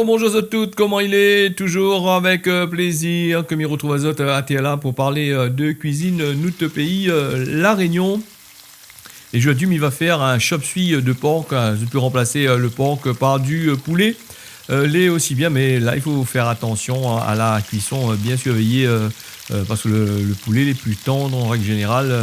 bonjour à toutes, comment il est? Toujours avec plaisir que m'y retrouve à Zot à TLA pour parler de cuisine notre pays, La Réunion. Et aujourd'hui, m'y va faire un chop suey de porc. Je peux remplacer le porc par du poulet. L'est aussi bien, mais là, il faut faire attention à la cuisson, bien surveiller, parce que le poulet est plus tendre en règle générale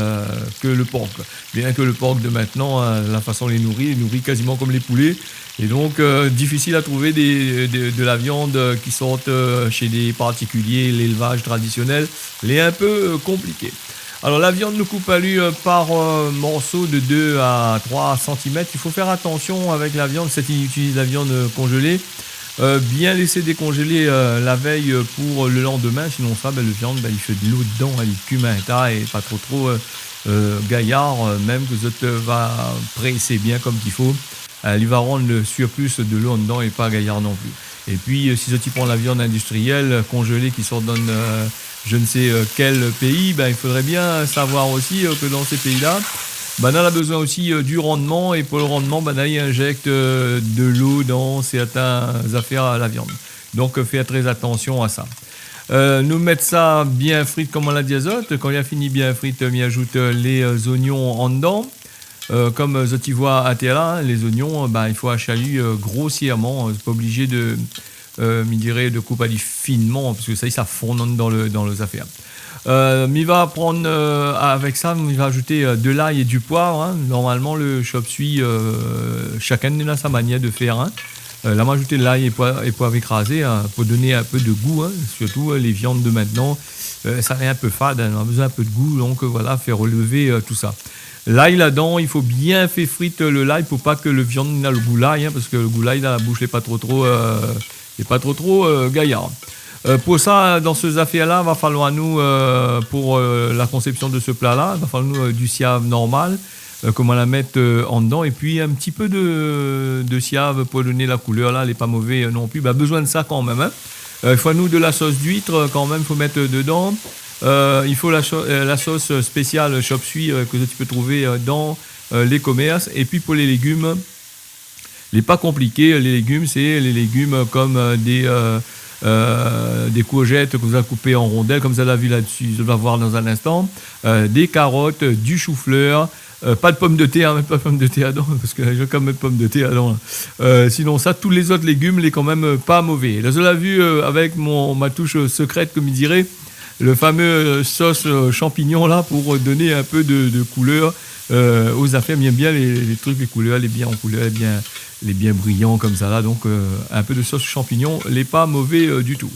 que le porc. Bien que le porc de maintenant, la façon il nourrit quasiment comme les poulets. Et donc, difficile à trouver de la viande qui sortent chez des particuliers, l'élevage traditionnel, l'est un peu compliqué. Alors la viande nous coupe à lui par morceaux de 2 à 3 cm. Il faut faire attention avec la viande, c'est qu'il utilise la viande congelée. Bien laisser décongeler la veille pour le lendemain, sinon ça, le viande, il fait de l'eau dedans, il cume un tas et pas trop gaillard, même que ça va presser bien comme il faut. Il va rendre le surplus de l'eau en dedans et pas gaillard non plus. Et puis si tu prends la viande industrielle congelée qui sort dans je ne sais quel pays, il faudrait bien savoir aussi que dans ces pays-là, on a besoin aussi du rendement, et pour le rendement, il injecte de l'eau dans certaines affaires à la viande. Donc faire très attention à ça. Nous mettre ça bien frite comme on l'a dit à Zot. Quand il a fini bien frite, on y ajoute les oignons en dedans. Comme Zot y voit à terre, les oignons, il faut achaler grossièrement. C'est pas obligé de, de couper finement, parce que ça fond dans les affaires. Il va prendre avec ça, il va ajouter de l'ail et du poivre. Normalement, le chop suey, chacun a sa manière de faire. Là, on va ajouter de l'ail et poivre écrasé pour donner un peu de goût. Surtout les viandes de maintenant, ça est un peu fade, on a besoin un peu de goût. Donc voilà, faire relever tout ça. L'ail là-dedans, il faut bien faire frire le l'ail pour pas que le viande n'ait le goût l'ail, parce que le goût l'ail dans la bouche n'est pas trop gaillard. Pour ça, dans ces affaires-là, il va falloir nous, pour la conception de ce plat-là, il va falloir nous du siave normal, comme on la mettre en dedans, et puis un petit peu de siave pour donner la couleur, là, elle n'est pas mauvais non plus. Besoin de ça quand même. Il faut nous de la sauce d'huître, quand même, il faut mettre dedans. Il faut la sauce spéciale chop suey que tu peux trouver dans les commerces. Et puis pour les légumes, les pas compliqués, les légumes, c'est les légumes comme des courgettes que vous avez coupées en rondelles, comme ça l'a vu là-dessus, je vais voir dans un instant, des carottes, du chou-fleur, pas de pommes de terre, pas de pommes de terre dedans, parce que j'ai quand même pommes de terre dedans. Sinon ça, tous les autres légumes, les quand même pas mauvais. Là, je l'ai vu avec ma touche secrète, comme il dirait, le fameux sauce champignon là, pour donner un peu de couleur aux affaires. Bien les trucs, les couleurs, les bien en couleur, les bien brillants comme ça là. Donc un peu de sauce champignon, les pas mauvais du tout.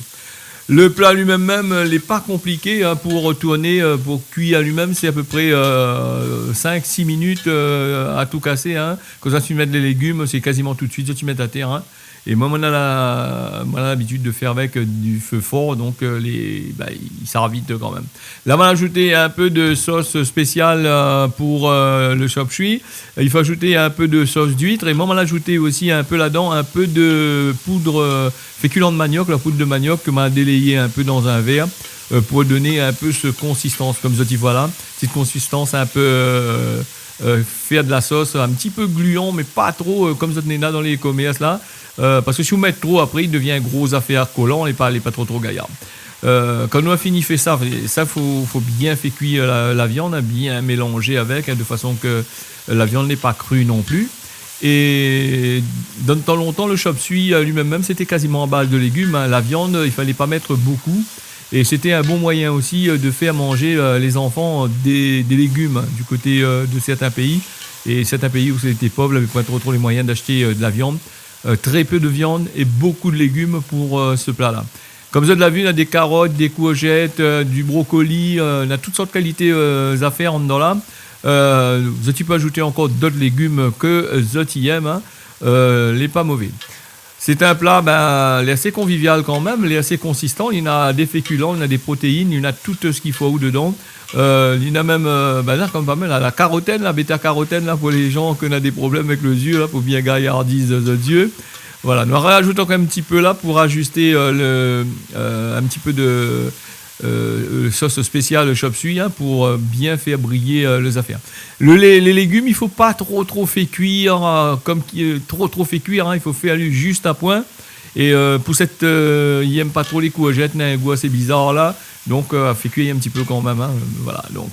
Le plat lui-même, n'est pas compliqué pour tourner, pour cuire à lui-même, c'est à peu près 5-6 minutes à tout casser. Quand ça, tu mets les légumes, c'est quasiment tout de suite, tu mets à terre. Et moi, on a l'habitude de faire avec du feu fort, donc il sert vite quand même. Là, on va ajouter un peu de sauce spéciale pour le chop suey. Il faut ajouter un peu de sauce d'huître. Et moi, on va ajouter aussi un peu là-dedans, un peu de poudre féculent de manioc, la poudre de manioc que m'a délayé un peu dans un verre pour donner un peu cette consistance, comme ça, tu vois là. Cette consistance un peu... faire de la sauce un petit peu gluant, mais pas trop comme ça tenait là dans les commerces là. Parce que si vous mettez trop, après, il devient une grosse affaire collant et pas trop gaillard. Quand on a fini fait ça, faut bien faire cuire la viande, bien mélanger avec, de façon que la viande n'est pas crue non plus. Et dans le temps longtemps, le chop suey lui-même, c'était quasiment à base de légumes. La viande, il fallait pas mettre beaucoup. Et c'était un bon moyen aussi de faire manger les enfants des légumes du côté de certains pays. Et certains pays où c'était pauvre, n'avaient pas trop les moyens d'acheter de la viande. Très peu de viande et beaucoup de légumes pour ce plat-là. Comme vous avez vu, on a des carottes, des courgettes, du brocoli, on a toutes sortes de qualités à faire en dedans là. Tu peux ajouter encore d'autres légumes que Zoti aime, les pas mauvais. C'est un plat, il est assez convivial quand même, il est assez consistant, il y a des féculents, il y a des protéines, il y a tout ce qu'il faut dedans. Il y a même, là, comme pas mal, la carotène, la bêta-carotène, là, pour les gens qui ont des problèmes avec les yeux, là, pour bien gaillardir les yeux. Voilà, nous rajoutons quand même un petit peu là pour ajuster un petit peu de sauce spéciale chop suey pour bien faire briller les affaires. Les légumes, il faut pas trop faire cuire, trop fait cuire, il faut faire juste à point. Et pour cette, il aime pas trop les courgettes, il a un goût assez bizarre là, donc fait cuire un petit peu quand même. Hein, voilà, donc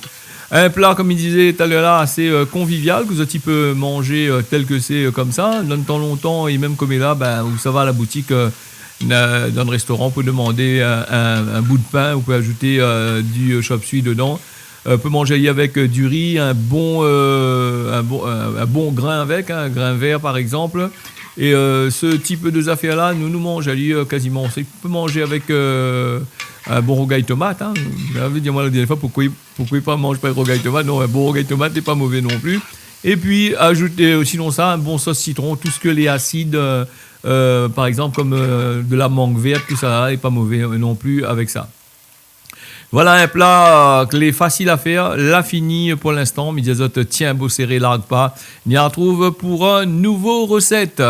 un plat, comme il disait tout à l'heure là, assez convivial, que tu peux manger tel que c'est comme ça, dans le temps longtemps, et même comme il est là, ben, où ça va à la boutique, dans le restaurant, on peut demander un bout de pain, on peut ajouter du chop suey dedans. On peut manger avec du riz, un bon grain avec, hein, un grain vert par exemple. Et ce type de affaires-là, nous mangeons quasiment. On peut manger avec un bon rogaille tomate. Hein. Dis-moi la dernière fois pourquoi il ne mange pas de rogaille tomate. Non, un bon rogaille tomate n'est pas mauvais non plus. Et puis ajouter sinon ça, un bon sauce citron, tout ce que les acides, par exemple comme de la mangue verte, tout ça n'est pas mauvais non plus avec ça. Voilà un plat qui est facile à faire, l'a fini pour l'instant. Mais tiens, beau serré, largue pas. On y retrouve pour une nouvelle recette.